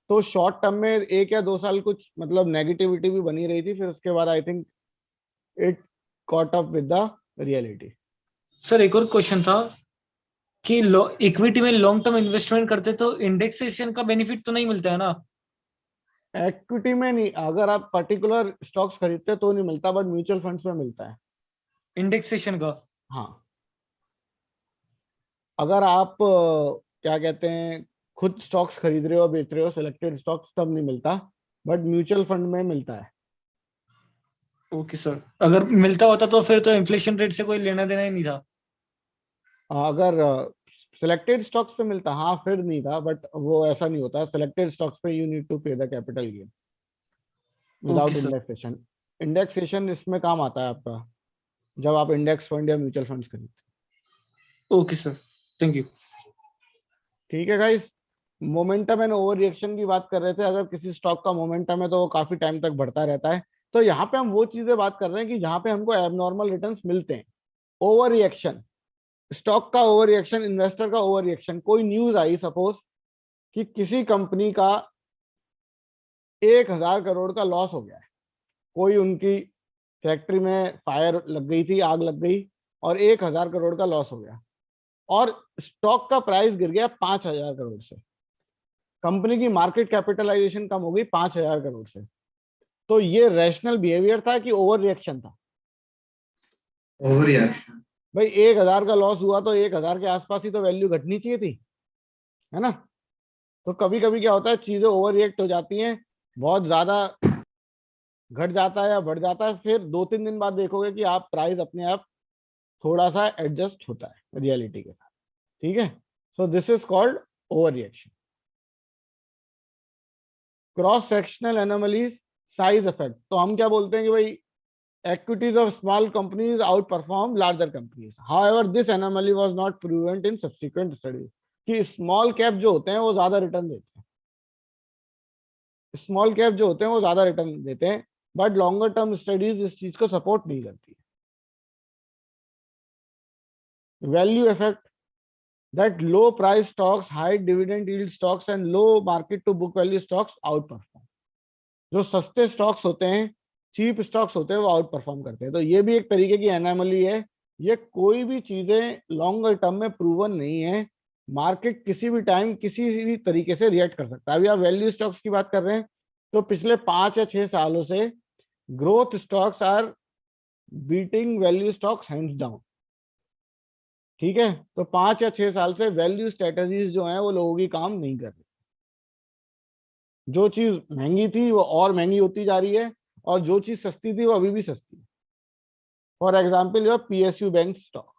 तो शॉर्ट टर्म में 1 या 2 साल कुछ मतलब नेगेटिविटी भी बनी रही थी, फिर उसके बाद आई think it caught up with the reality. Sir एक और क्वेश्चन था कि इक्विटी में लॉन्ग टर्म इन्वेस्टमेंट करते तो इंडेक्सेशन का बेनिफिट तो नहीं मिलता है ना? इक्विटी में नहीं, अगर आप पर्टिकुलर स्टॉक्स खरीदते हैं तो नहीं मिलता, बट म्यूचुअल फंड्स में मिलता है। इंडेक्सेशन का। हाँ अगर आप क्या कहते हैं खुद स्टॉक्स खरीद रहे हो बेच रहे हो सिलेक्टेड स्टॉक्स तब नहीं मिलता, बट म्यूचुअल फंड में मिलता है। ओके सर, अगर मिलता होता तो फिर तो इन्फ्लेशन रेट से कोई लेना देना ही नहीं था। अगर सिलेक्टेड स्टॉक्स पे मिलता, हाँ फिर नहीं था, बट वो ऐसा नहीं होता। सिलेक्टेड स्टॉक्स पे यू नीड टू पे the capital gain without okay sir. Indexation. Indexation इसमें काम आता है आपका जब आप इंडेक्स फंड या म्यूचुअल फंड्स खरीदते ओके सर, थैंक यू। हो। ठीक है guys, momentum and over reaction की बात कर रहे थे। अगर किसी स्टॉक का मोमेंटम है तो वो काफी टाइम तक बढ़ता रहता है। तो यहाँ पे हम वो चीजें बात कर रहे हैं कि जहाँ पे हमको एबनॉर्मल रिटर्न्स मिलते हैं। ओवर रिएक्शन, स्टॉक का ओवर रिएक्शन, इन्वेस्टर का ओवर रिएक्शन। कोई न्यूज आई सपोज कि किसी कंपनी का 1,000 करोड़ का लॉस हो गया है, कोई उनकी फैक्ट्री में फायर लग गई थी, आग लग गई और 1,000 करोड़ का लॉस हो गया और स्टॉक का प्राइस गिर गया 5,000 करोड़ से। कंपनी की मार्केट कैपिटलाइजेशन कम हो गई 5,000 करोड़ से। तो ये रैशनल बिहेवियर था कि ओवर रिएक्शन था? Over reaction. भाई 1,000 का लॉस हुआ तो 1,000 के आसपास ही तो वैल्यू घटनी चाहिए थी, है ना? तो कभी कभी क्या होता है, चीजें ओवर रिएक्ट हो जाती हैं, बहुत ज्यादा घट जाता है या बढ़ जाता है, फिर 2-3 दिन बाद देखोगे कि आप प्राइस अपने आप थोड़ा सा एडजस्ट होता है रियलिटी के साथ। ठीक है, so this is called over reaction. Cross sectional anomalies, size effect. तो हम क्या बोलते हैं कि भाई equities of small companies outperform larger companies. However, this anomaly was not proven in subsequent studies. कि स्मॉल कैप जो होते हैं वो ज्यादा रिटर्न देते हैं, स्मॉल कैप जो होते हैं वो ज्यादा रिटर्न देते हैं, बट लॉन्गर टर्म स्टडीज इस चीज को सपोर्ट नहीं करती है। Value effect, that low price stocks, high dividend yield stocks and low market to book value stocks outperform. जो सस्ते स्टॉक्स होते हैं, चीप स्टॉक्स होते हैं, वो आउट परफॉर्म करते हैं। तो ये भी एक तरीके की एनोमली है। ये कोई भी चीजें लॉन्गर टर्म में प्रूवन नहीं है। मार्केट किसी भी टाइम किसी भी तरीके से रिएक्ट कर सकता है। अभी आप वैल्यू स्टॉक्स की बात कर रहे हैं तो पिछले 5 या 6 सालों से growth stocks are beating value stocks hands down. ठीक है, तो 5 या 6 साल से वैल्यू स्ट्रेटेजीज जो हैं वो लोगों की काम नहीं कर रही। जो चीज महंगी थी वो और महंगी होती जा रही है और जो चीज सस्ती थी वो अभी भी सस्ती है। For example your PSU bank stock.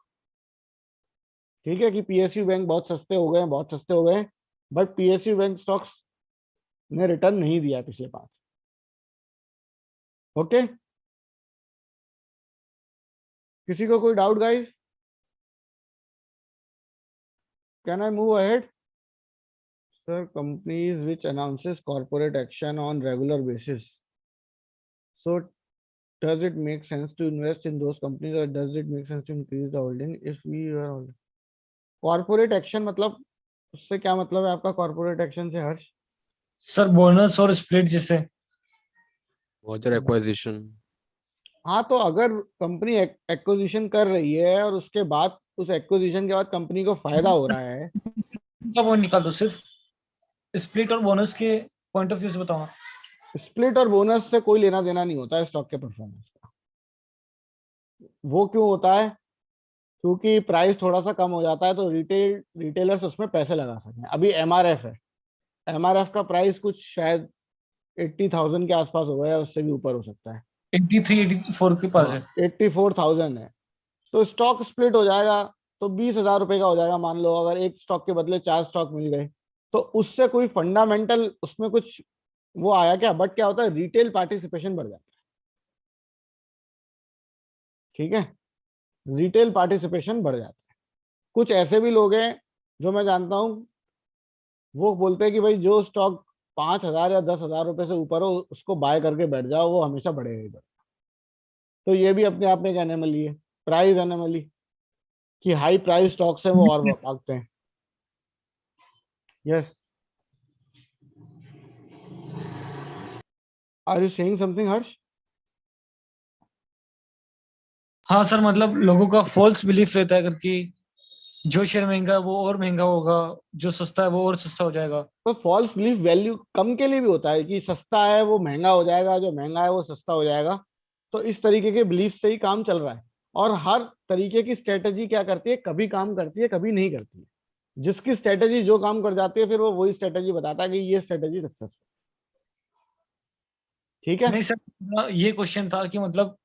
ठीक है कि पीएसयू बैंक बहुत सस्ते हो गए हैं, बहुत सस्ते हो गए हैं, बट पीएसयू बैंक स्टॉक्स ने रिटर्न नहीं दिया पिछले 5। ओके, किसी को कोई doubt guys? Can I move ahead? Sir, companies which announces corporate action on regular basis. So, does it make sense to invest in those companies or does it make sense to increase the holding if we are holding? Corporate action मतलब उससे क्या मतलब है आपका corporate action से हर्ष? सर बोनस और स्प्लिट जैसे। merger acquisition. हाँ, तो अगर कंपनी एक्विजिशन कर रही है और उसके बाद उस एक्विजिशन के बाद कंपनी को फायदा हो रहा है, का वो निकाल दो, सिर्फ स्प्लिट और बोनस के पॉइंट ऑफ व्यू से बताओ। स्प्लिट और बोनस से कोई लेना देना नहीं होता है स्टॉक के परफॉर्मेंस का। वो क्यों होता है? क्योंकि प्राइस थोड़ा सा कम हो जाता है तो रिटेलर्स उसमें पैसे लगा सकते हैं। अभी एमआरएफ है, एमआरएफ का प्राइस कुछ शायद 80,000 के आसपास होगा या उससे भी ऊपर हो सकता है। 83-84 के पास है। 84,000 है, तो स्टॉक स्प्लिट हो जाएगा तो 20,000 रुपए का हो जाएगा। मान लो अगर एक स्टॉक के बदले 4 स्टॉक मिल गए तो उससे कोई फंडामेंटल उसमें कुछ वो आया क्या? बट क्या होता है, रिटेल पार्टिसिपेशन बढ़ जाता है। ठीक है, रिटेल पार्टिसिपेशन बढ़ जाता है। कुछ ऐसे भी लोग हैं जो मैं जानता हूं, वो बोलते हैं कि भाई जो स्टॉक 5,000 या 10,000 रुपए से ऊपर हो उसको बाय करके बैठ जाओ, वो हमेशा बढ़ेगा ही बढ़ेगा। तो ये भी अपने आप में एक एनोमली है, प्राइस एनोमली, कि हाई प्राइस स्टॉक्स हैं वो और भागते हैं। Yes, are you saying something Harsh? हाँ सर, मतलब लोगों का फॉल्स बिलीफ रहता है कि जो शेयर महंगा है वो और महंगा होगा, जो सस्ता है वो और सस्ता हो जाएगा। तो फॉल्स बिलीफ वैल्यू कम के लिए भी होता है कि सस्ता है वो महंगा हो जाएगा, जो महंगा है वो सस्ता हो जाएगा। तो इस तरीके के बिलीफ से ही काम चल रहा है। और हर तरीके की स्ट्रेटेजी क्या करती है, कभी काम करती है कभी नहीं करती है। जिसकी स्ट्रेटेजी जो काम कर जाती है फिर वो वही स्ट्रेटेजी बताता है कि ये स्ट्रेटेजी सक्सेसफुल। ठीक है। नहीं सर, ये क्वेश्चन था कि मतलब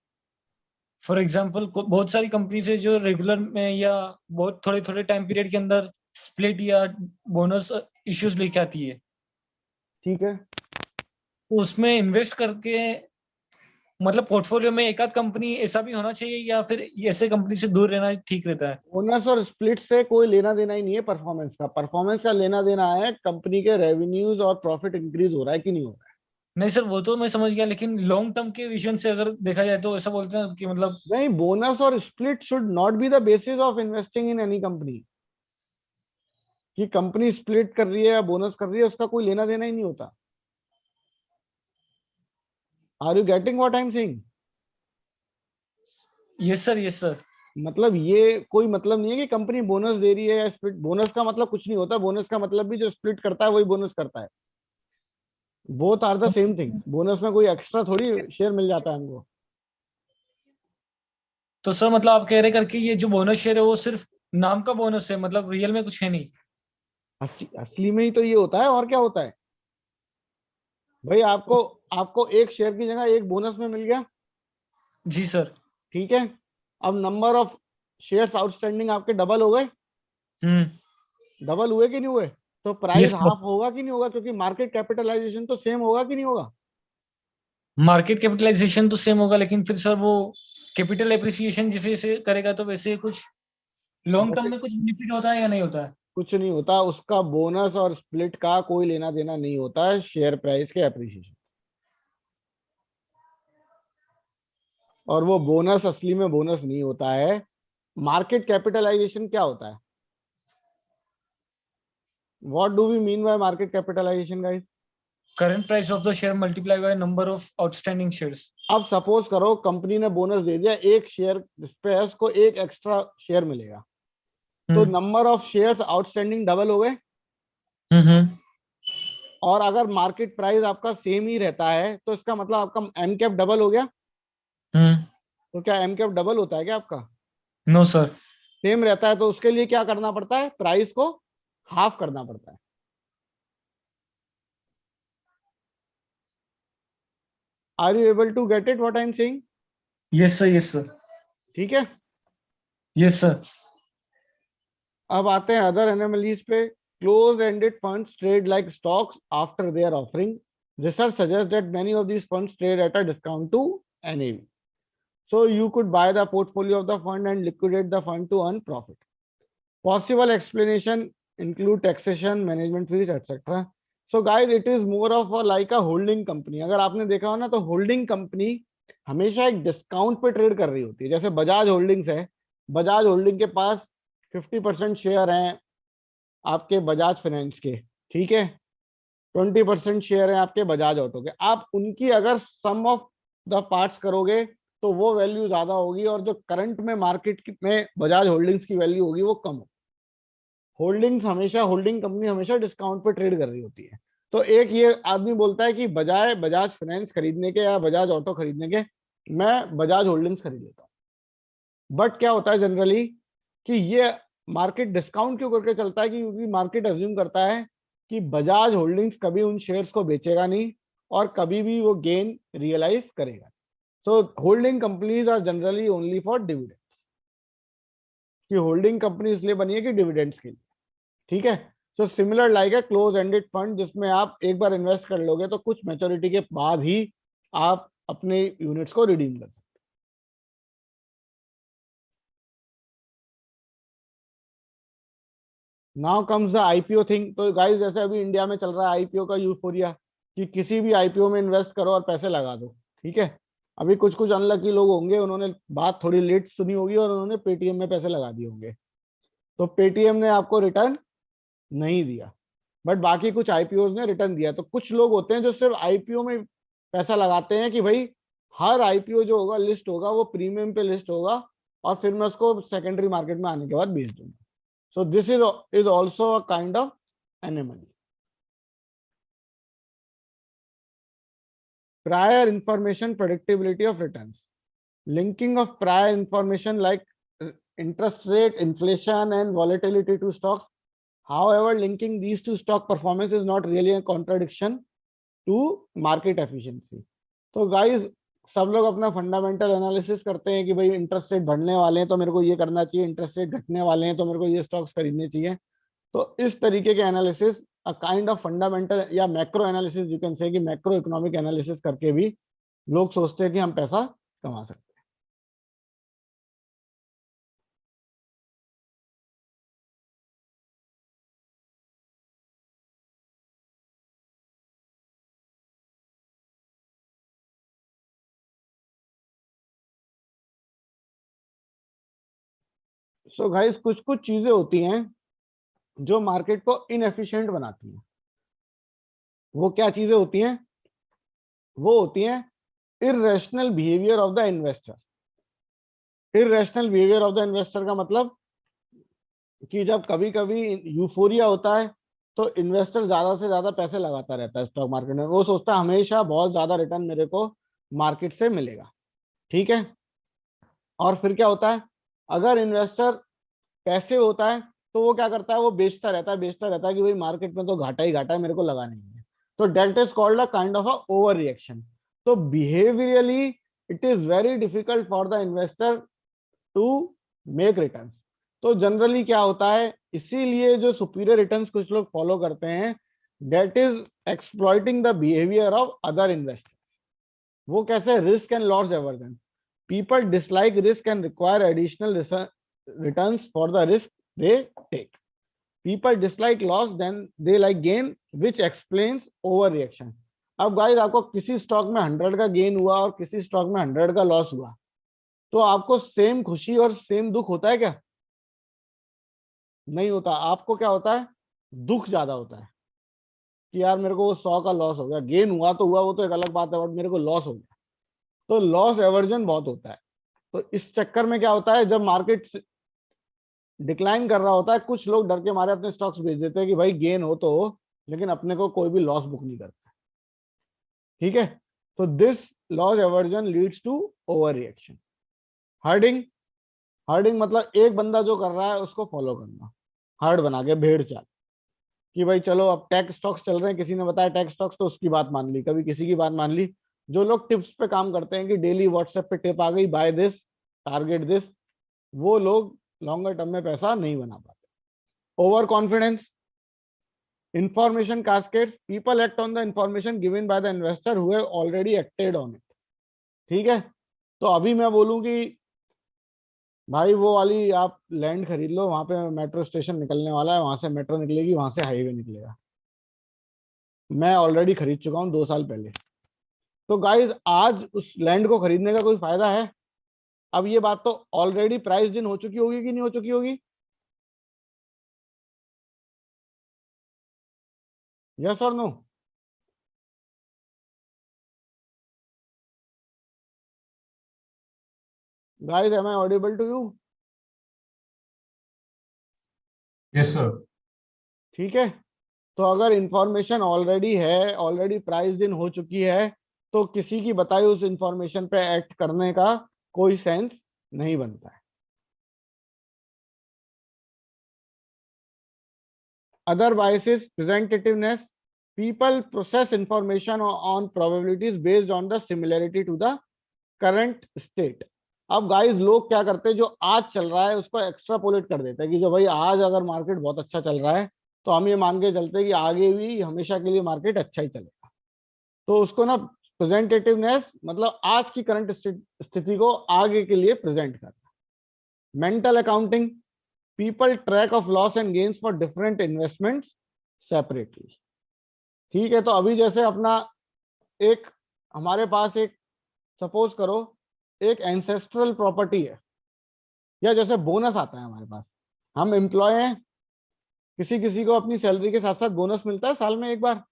फॉर एग्जांपल बहुत सारी कंपनीज है जो रेगुलर में या बहुत थोड़े थोड़े टाइम पीरियड के अंदर स्प्लिट या बोनस इश्यूज लेके आती है, ठीक है। तो उसमें इन्वेस्ट करके मतलब पोर्टफोलियो में एक आध कंपनी ऐसा भी होना चाहिए या फिर ऐसे कंपनी से दूर रहना ठीक रहता है? बोनस और स्प्लिट से कोई लेना देना ही नहीं है परफॉर्मेंस का। परफॉर्मेंस का लेना देना है कंपनी के रेवेन्यूज और प्रॉफिट इंक्रीज हो रहा है कि नहीं हो रहा है। नहीं सर, वो तो मैं समझ गया, लेकिन लॉन्ग टर्म के विजन से अगर देखा जाए तो ऐसा बोलते हैं कि मतलब नहीं, बोनस और split should not be the basis of investing in any company. कि कंपनी स्प्लिट कर रही है या बोनस कर रही है उसका कोई लेना देना ही नहीं होता। Are you getting what I am saying? Yes sir, yes sir. मतलब ये कोई मतलब नहीं है कि कंपनी बोनस दे रही है या स्प्लिट। बोनस का मतलब कुछ नहीं होता। बोनस का मतलब भी जो स्प्लिट करता है वही बोनस करता है। Both are the same things. Bonus में कोई एक्स्ट्रा थोड़ी शेयर मिल जाता है हमको। तो सर मतलब आप कह रहे करके ये जो बोनस शेयर है वो सिर्फ नाम का बोनस है, मतलब रियल में कुछ है नहीं? असली में ही तो ये होता है, और क्या होता है भाई। आपको आपको एक शेयर की जगह एक बोनस में मिल गया, जी सर। ठीक है। अब नंबर ऑफ शेयर्स आउटस्टैंडिंग आपके डबल हो गए। डबल हुए कि नहीं हुए? तो प्राइस यस सर। हाफ होगा कि नहीं होगा? क्योंकि मार्केट कैपिटलाइजेशन तो सेम होगा कि नहीं होगा? मार्केट कैपिटलाइजेशन तो सेम होगा, लेकिन फिर सर वो कैपिटल एप्रिसिएशन जैसे से करेगा तो वैसे कुछ लॉन्ग टर्म वैसे में कुछ बेनिफिट होता है या नहीं होता है? कुछ नहीं होता। उसका बोनस और स्प्लिट का कोई लेना देना नहीं होता है शेयर प्राइस के एप्रिसिएशन। और वो बोनस असली में बोनस नहीं होता है। मार्केट कैपिटलाइजेशन क्या होता है? What do we mean by market capitalization guys? Current price of the share multiply by number of outstanding shares. अब सपोज करो कंपनी ने बोनस दे दिया, एक शेयर जिस पे है उसको एक एक्स्ट्रा शेयर मिलेगा। तो number of shares outstanding double हो गए। हम्म। और अगर मार्केट प्राइस आपका सेम ही रहता है तो इसका मतलब आपका एम कैप डबल हो गया। तो क्या एम कैप डबल होता है क्या आपका? No sir. सेम रहता है। तो उसके लिए क्या करना पड़ता है? प्राइस को हाफ करना पड़ता है। Are you able to get it what I am saying? Yes sir, yes sir. ठीक है। Yes sir. अब आते हैं अदर एनोमलीज पे। Close ended funds trade like stocks after their offering. Research suggest that many of these funds trade at a discount to NAV. So you could buy the portfolio of the fund and liquidate the fund to earn profit. Possible explanation include taxation, management fees, etc. So guys, it is more of a like a holding company. अगर आपने देखा हो ना तो होल्डिंग कंपनी हमेशा एक डिस्काउंट पे ट्रेड कर रही होती है। जैसे बजाज होल्डिंग्स है। बजाज होल्डिंग के पास 50% शेयर हैं आपके बजाज फाइनेंस के, ठीक है। 20% शेयर है आपके बजाज ऑटो के। आप उनकी अगर सम ऑफ द पार्ट्स करोगे तो वो वैल्यू ज्यादा होगी, और जो करंट में मार्केट में बजाज होल्डिंग्स की वैल्यू होगी वो कम होगी। होल्डिंग्स हमेशा, होल्डिंग कंपनी हमेशा डिस्काउंट पे ट्रेड कर रही होती है। तो एक ये आदमी बोलता है कि बजाय बजाज फाइनेंस खरीदने के या बजाज ऑटो खरीदने के मैं बजाज होल्डिंग्स खरीद लेता हूँ। बट क्या होता है जनरली कि ये मार्केट डिस्काउंट क्यों करके चलता है? क्योंकि मार्केट अज्यूम करता है कि बजाज होल्डिंग्स कभी उन शेयर्स को बेचेगा नहीं और कभी भी वो गेन रियलाइज करेगा। So holding companies are generally only for dividends. कि होल्डिंग कंपनी इसलिए बनी है कि डिविडेंड्स के लिए, ठीक है। सो सिमिलर लाइक है क्लोज एंडेड फंड, जिसमें आप एक बार इन्वेस्ट कर लोगे तो कुछ मैच्योरिटी के बाद ही आप अपने यूनिट्स को रिडीम कर सकते। Now comes the IPO thing. तो गाइस जैसे अभी इंडिया में चल रहा है आईपीओ का यूफोरिया, कि किसी भी आईपीओ में इन्वेस्ट करो और पैसे लगा दो, ठीक है। अभी कुछ कुछ अनलकी लोग होंगे, उन्होंने बात थोड़ी लेट सुनी होगी और उन्होंने पेटीएम में पैसे लगा दिए होंगे। तो पेटीएम ने आपको रिटर्न नहीं दिया, बट बाकी कुछ आईपीओ ने रिटर्न दिया। तो कुछ लोग होते हैं जो सिर्फ आईपीओ में पैसा लगाते हैं कि भाई हर आईपीओ जो होगा लिस्ट होगा वो प्रीमियम पे लिस्ट होगा और फिर मैं उसको सेकेंडरी मार्केट में आने के बाद बेच दूंगा। So this is also a kind of anomaly. Prior information predictability of returns. linking of prior information like interest rate, inflation and volatility to stocks. However, linking these two stock performance is not really a contradiction to market efficiency. तो guys, सब लोग अपना फंडामेंटल एनालिसिस करते हैं कि भाई इंटरेस्ट रेट बढ़ने वाले हैं तो मेरे को ये करना चाहिए, इंटरेस्ट रेट घटने वाले हैं तो मेरे को ये स्टॉक्स खरीदने चाहिए. तो इस तरीके के analysis, a kind of fundamental या macro analysis, you can say कि मैक्रो इकोनॉमिक एनालिसिस करके भी लोग सोचते हैं कि हम पैसा कमा सकते हैं. सो गाइस, कुछ कुछ चीजें होती हैं जो मार्केट को इनएफिशिएंट बनाती हैं. वो क्या चीजें होती हैं? वो होती हैं irrational behaviour of the investor. Irrational behaviour of the investor का मतलब कि जब कभी कभी यूफोरिया होता है तो इन्वेस्टर ज्यादा से ज्यादा पैसे लगाता रहता है स्टॉक मार्केट में. वो सोचता है हमेशा बहुत ज्यादा रिटर्न मेरे को मार्केट से मिलेगा. ठीक है. और फिर क्या होता है, अगर इन्वेस्टर पैसे होता है तो वो क्या करता है, वो बेचता रहता है कि भाई मार्केट में तो घाटा ही घाटा है, मेरे को लगाना ही है. तो that is called a kind of a over reaction. तो behaviourally it is very difficult for the investor to make returns. तो जनरली क्या होता है, इसीलिए जो सुपीरियर रिटर्न्स कुछ लोग फॉलो करते हैं, that is exploiting the behaviour of other investors. वो कैसे? Risk and loss aversion. People dislike risk and require additional returns for the risk they take. People dislike loss, then they like gain, which explains overreaction. अब गाइस, आपको किसी स्टॉक में 100 का गेन हुआ और किसी स्टॉक में 100 का लॉस हुआ, तो आपको सेम खुशी और सेम दुख होता है क्या? नहीं होता. आपको क्या होता है? दुख ज्यादा होता है कि यार मेरे को वो 100 का लॉस हो गया. गेन हुआ तो हुआ, वो तो एक अलग बात है, बट मेरे को लॉस हो गया. तो लॉस एवर्जन बहुत होता है. तो इस चक्कर में क्या होता है, जब मार्केट डिक्लाइन कर रहा होता है, कुछ लोग डर के मारे अपने स्टॉक्स बेच देते हैं कि भाई गेन हो तो हो, लेकिन अपने को कोई भी लॉस बुक नहीं करता. ठीक है. तो this loss aversion leads to over reaction. Herding. Herding मतलब एक बंदा जो कर रहा है उसको फॉलो करना, हर्ड बना के, भेड़ चाल, कि भाई चलो अब टेक स्टॉक्स चल रहे हैं, किसी ने बताया टेक स्टॉक्स तो उसकी बात मान ली, कभी किसी की बात मान ली. जो लोग टिप्स पे काम करते हैं कि डेली व्हाट्सएप पे टिप आ गई, बाय दिस, टारगेट दिस, वो लोग लॉन्गर टर्म में पैसा नहीं बना पाते. Over confidence. Information cascades. People act on the information given by the investor who have already acted on it. ठीक है. तो अभी मैं बोलूं कि भाई वो वाली आप लैंड खरीद लो, वहां पे मेट्रो स्टेशन निकलने वाला है, वहां से मेट्रो निकलेगी, वहां से हाईवे निकलेगा. मैं ऑलरेडी खरीद चुका हूं 2 साल पहले. तो गाइज, आज उस लैंड को खरीदने का कोई फायदा है? अब ये बात तो ऑलरेडी प्राइस इन हो चुकी होगी कि नहीं हो चुकी होगी? यस और no? Guys, am I audible to you? Yes sir. ठीक है. तो अगर इंफॉर्मेशन ऑलरेडी है, ऑलरेडी प्राइस इन हो चुकी है, तो किसी की बताई उस इंफॉर्मेशन पे एक्ट करने का कोई सेंस नहीं बनता है. Other biases. Presentativeness. People process information on probabilities based on the similarity to the current state. अब गाइस, लोग क्या करते हैं, जो आज चल रहा है उसको एक्स्ट्रापोलेट कर देते हैं कि जो भाई आज अगर मार्केट बहुत अच्छा चल रहा है तो हम ये मान के चलते हैं कि आगे भी हमेशा के लिए मार्केट अच्छा ही चलेगा. तो उसको ना प्रेजेंटेटिवनेस मतलब आज की करंट स्थिति को आगे के लिए प्रेजेंट करना. Mental accounting. People track of loss and gains for different investments separately. ठीक है. तो अभी जैसे अपना एक, हमारे पास एक, सपोज करो एक एंसेस्ट्रल प्रॉपर्टी है, या जैसे बोनस आता है हमारे पास, हम एम्प्लॉय हैं, किसी किसी को अपनी सैलरी के साथ साथ बोनस मिलता है साल में एक बार.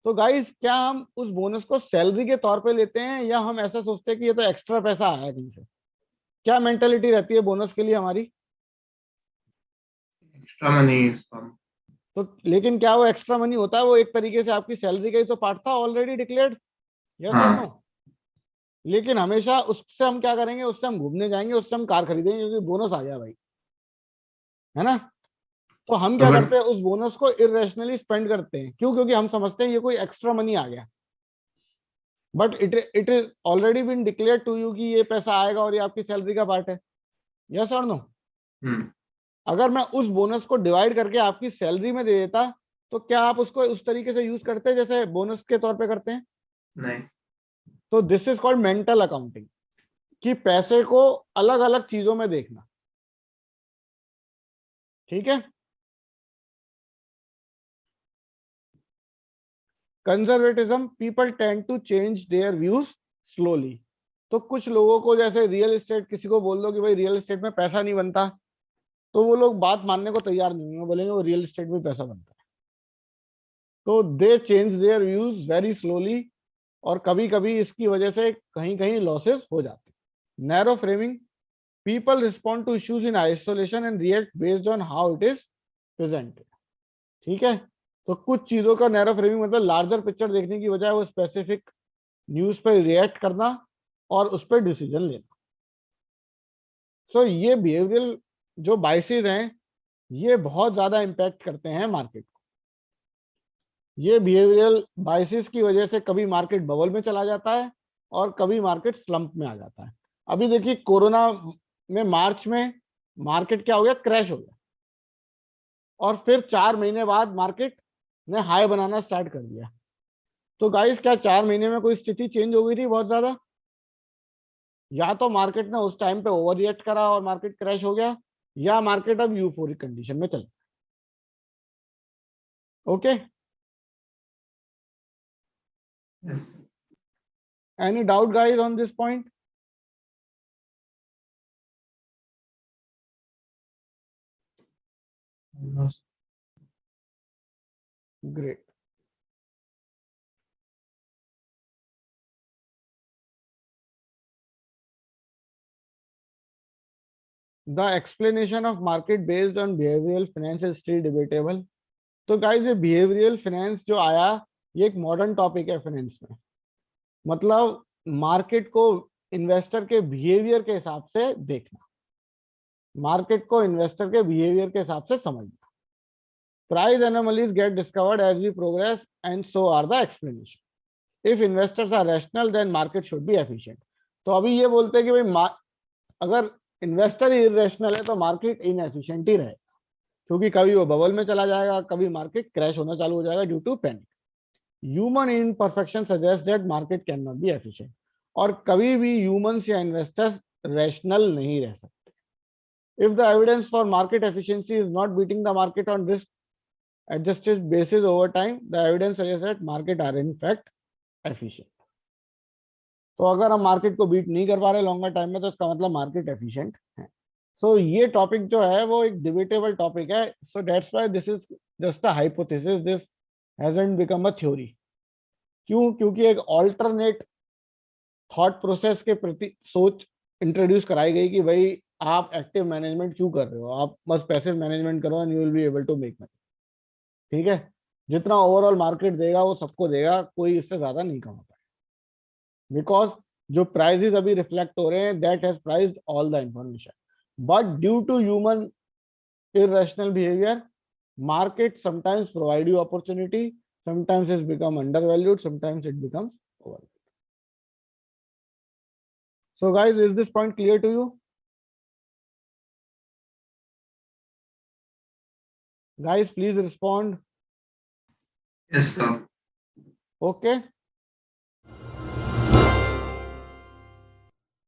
तो गाइस, क्या हम उस बोनस को सैलरी के तौर पे लेते हैं, या हम ऐसा सोचते हैं कि ये तो एक्स्ट्रा पैसा आया कहीं से? क्या मेंटेलिटी रहती है बोनस के लिए हमारी? Extra money is come. तो लेकिन क्या वो एक्स्ट्रा मनी होता है? वो एक तरीके से आपकी सैलरी का ही तो पार्ट था, ऑलरेडी डिक्लेयर्ड. यस और नो? लेकिन हमेशा उससे हम क्या करेंगे, उससे हम घूमने जाएंगे, उससे हम कार खरीदेंगे क्योंकि बोनस आ गया भाई, है ना। तो हम क्या करते हैं, उस बोनस को इरेशनली स्पेंड करते हैं। क्यों? क्योंकि हम समझते हैं ये कोई एक्स्ट्रा मनी आ गया, but it is already been declare to you कि ये पैसा आएगा और ये आपकी सैलरी का पार्ट है। यस और नो? अगर मैं उस बोनस को डिवाइड करके आपकी सैलरी में दे देता, तो क्या आप उसको उस तरीके से यूज करते हैं जैसे बोनस के तौर पे करते हैं? नहीं। तो this is called mental accounting, कि पैसे को अलग अलग चीजों में देखना। ठीक है। Conservatism, people tend to change their views slowly. तो कुछ लोगों को, जैसे रियल एस्टेट, किसी को बोल दो कि भाई रियल एस्टेट में पैसा नहीं बनता, तो वो लोग बात मानने को तैयार नहीं होंगे, बोलेंगे वो रियल एस्टेट में पैसा बनता है। तो दे change their views very slowly, और कभी कभी इसकी वजह से कहीं कहीं लॉसेस हो जाते हैं। Narrow framing, people respond to issues in isolation and react based on how it is presented. ठीक है। तो कुछ चीजों का नैरो फ्रेमिंग मतलब लार्जर पिक्चर देखने की बजाय वो स्पेसिफिक न्यूज पर रिएक्ट करना और उस पर डिसीजन लेना। सो ये बिहेवियरल जो बाइसेस हैं, ये बहुत ज्यादा इंपैक्ट करते हैं मार्केट को। ये बिहेवियरल बाइसेस की वजह से कभी मार्केट बबल में चला जाता है और कभी मार्केट स्लंप में आ जाता है। अभी देखिए कोरोना में मार्च में मार्केट क्या हो गया, क्रैश हो गया, और फिर 4 महीने बाद मार्केट ने हाई बनाना स्टार्ट कर दिया। तो गाइस, क्या 4 महीने में कोई स्थिति चेंज हो गई थी बहुत ज्यादा? या तो मार्केट ने उस टाइम पे ओवर रिएक्ट करा और मार्केट क्रैश हो गया, या मार्केट अब यूफोरिक कंडीशन में चल। Okay, Yes. Any doubt guys on this point? Great. The explanation of market based on behavioral finance is still debatable. तो गाइस, ये behavioral finance जो आया, ये एक मॉडर्न टॉपिक है फाइनेंस में। मतलब मार्केट को इन्वेस्टर के बिहेवियर के हिसाब से देखना, मार्केट को इन्वेस्टर के बिहेवियर के हिसाब से समझना। Price anomalies get discovered as we progress and so are the explanation. If investors are rational then market should be efficient. तो अभी ये बोलते हैं कि भाई अगर इन्वेस्टर ही इरेशनल है तो मार्केट इनएफिशिएंट ही रहेगा, क्योंकि कभी वो बबल में चला जाएगा, कभी मार्केट क्रैश होना चालू हो जाएगा due to panic. Human imperfection suggest that market can not be efficient. और कभी भी ह्यूमंस या इन्वेस्टर्स रैशनल नहीं रह सकते। If the evidence for market efficiency is not beating the market on risk adjusted basis over time, the evidence suggests that market are in fact efficient. तो अगर हम मार्केट को बीट नहीं कर पा रहे लॉन्गर टाइम में, तो इसका मतलब मार्केट एफिशिएंट है। सो ये टॉपिक जो है वो एक डिबेटेबल टॉपिक है। So that's why this is just a hypothesis, this hasn't become a theory. क्यों? क्योंकि एक ऑल्टरनेट थॉट प्रोसेस के प्रति सोच इंट्रोड्यूस कराई गई कि भाई आप एक्टिव मैनेजमेंट क्यों कर रहे हो, आप बस पैसिव मैनेजमेंट करो and you will be able to make money. ठीक है, जितना ओवरऑल मार्केट देगा वो सबको देगा, कोई इससे ज्यादा नहीं कमा पाएगा, बिकॉज जो प्राइसेस अभी रिफ्लेक्ट हो रहे हैं that has priced all the information, but due to human irrational behavior, market sometimes provide you opportunity, sometimes it's become undervalued, sometimes it becomes overvalued. So guys, is this point clear to you? Guys, please respond. Yes, sir. Okay.